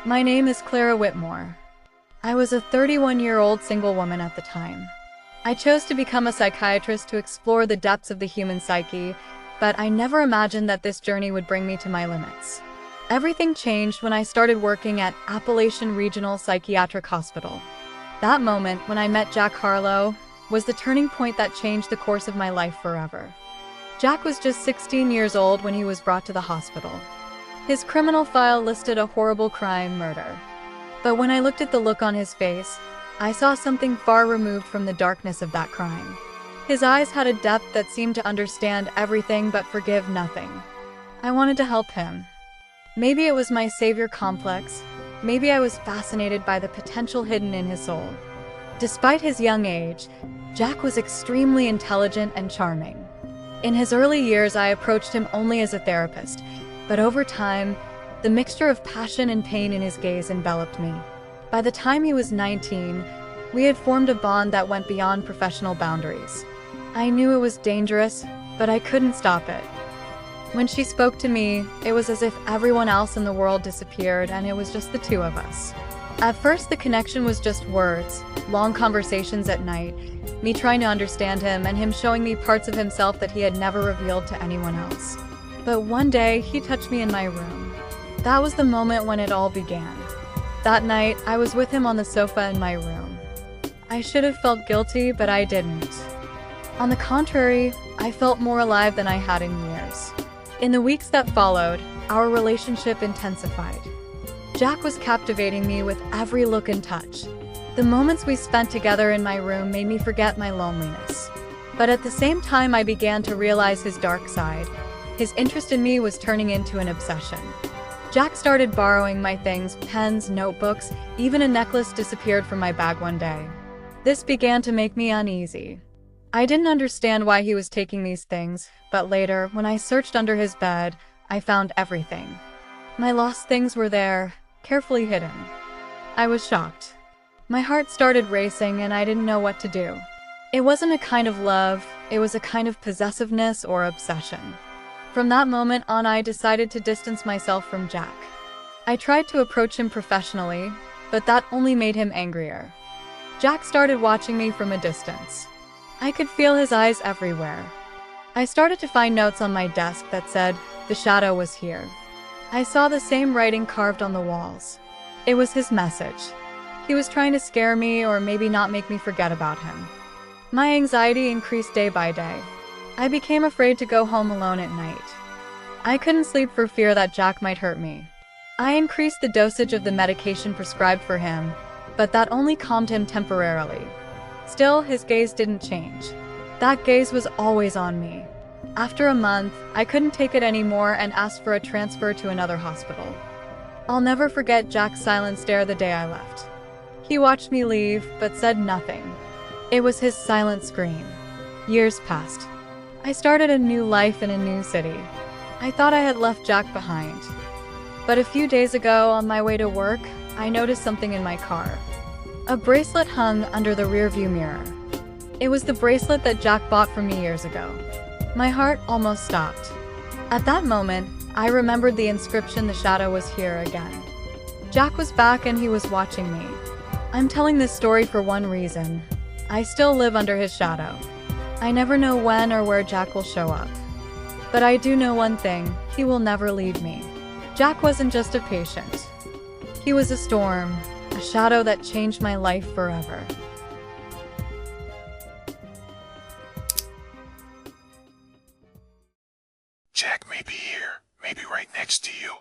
My name is Clara Whitmore. I was a 31-year-old single woman at the time. I chose to become a psychiatrist to explore the depths of the human psyche, but I never imagined that this journey would bring me to my limits. Everything changed when I started working at Appalachian Regional Psychiatric Hospital. That moment, when I met Jack Harlow, was the turning point that changed the course of my life forever. Jack was just 16 years old when he was brought to the hospital. His criminal file listed a horrible crime, murder. But when I looked at the look on his face, I saw something far removed from the darkness of that crime. His eyes had a depth that seemed to understand everything but forgive nothing. I wanted to help him. Maybe it was my savior complex. Maybe I was fascinated by the potential hidden in his soul. Despite his young age, Jack was extremely intelligent and charming. In his early years, I approached him only as a therapist, but over time, the mixture of passion and pain in his gaze enveloped me. By the time he was 19, we had formed a bond that went beyond professional boundaries. I knew it was dangerous, but I couldn't stop it. When she spoke to me, it was as if everyone else in the world disappeared and it was just the two of us. At first, the connection was just words, long conversations at night, me trying to understand him and him showing me parts of himself that he had never revealed to anyone else. But one day, he touched me in my room. That was the moment when it all began. That night, I was with him on the sofa in my room. I should have felt guilty, but I didn't. On the contrary, I felt more alive than I had in years. In the weeks that followed, our relationship intensified. Jack was captivating me with every look and touch. The moments we spent together in my room made me forget my loneliness. But at the same time, I began to realize his dark side. His interest in me was turning into an obsession. Jack started borrowing my things, pens, notebooks, even a necklace disappeared from my bag one day. This began to make me uneasy. I didn't understand why he was taking these things, but later, when I searched under his bed, I found everything. My lost things were there, carefully hidden. I was shocked. My heart started racing and I didn't know what to do. It wasn't a kind of love, it was a kind of possessiveness or obsession. From that moment on, I decided to distance myself from Jack. I tried to approach him professionally, but that only made him angrier. Jack started watching me from a distance. I could feel his eyes everywhere. I started to find notes on my desk that said, "The shadow was here." I saw the same writing carved on the walls. It was his message. He was trying to scare me or maybe not make me forget about him. My anxiety increased day by day. I became afraid to go home alone at night. I couldn't sleep for fear that Jack might hurt me. I increased the dosage of the medication prescribed for him, but that only calmed him temporarily. Still, his gaze didn't change. That gaze was always on me. After a month, I couldn't take it anymore and asked for a transfer to another hospital. I'll never forget Jack's silent stare the day I left. He watched me leave, but said nothing. It was his silent scream. Years passed. I started a new life in a new city. I thought I had left Jack behind. But a few days ago, on my way to work, I noticed something in my car. A bracelet hung under the rearview mirror. It was the bracelet that Jack bought for me years ago. My heart almost stopped. At that moment, I remembered the inscription, "The shadow was here again." Jack was back and he was watching me. I'm telling this story for one reason. I still live under his shadow. I never know when or where Jack will show up. But I do know one thing, he will never leave me. Jack wasn't just a patient. He was a storm, a shadow that changed my life forever. Jack may be here, maybe right next to you.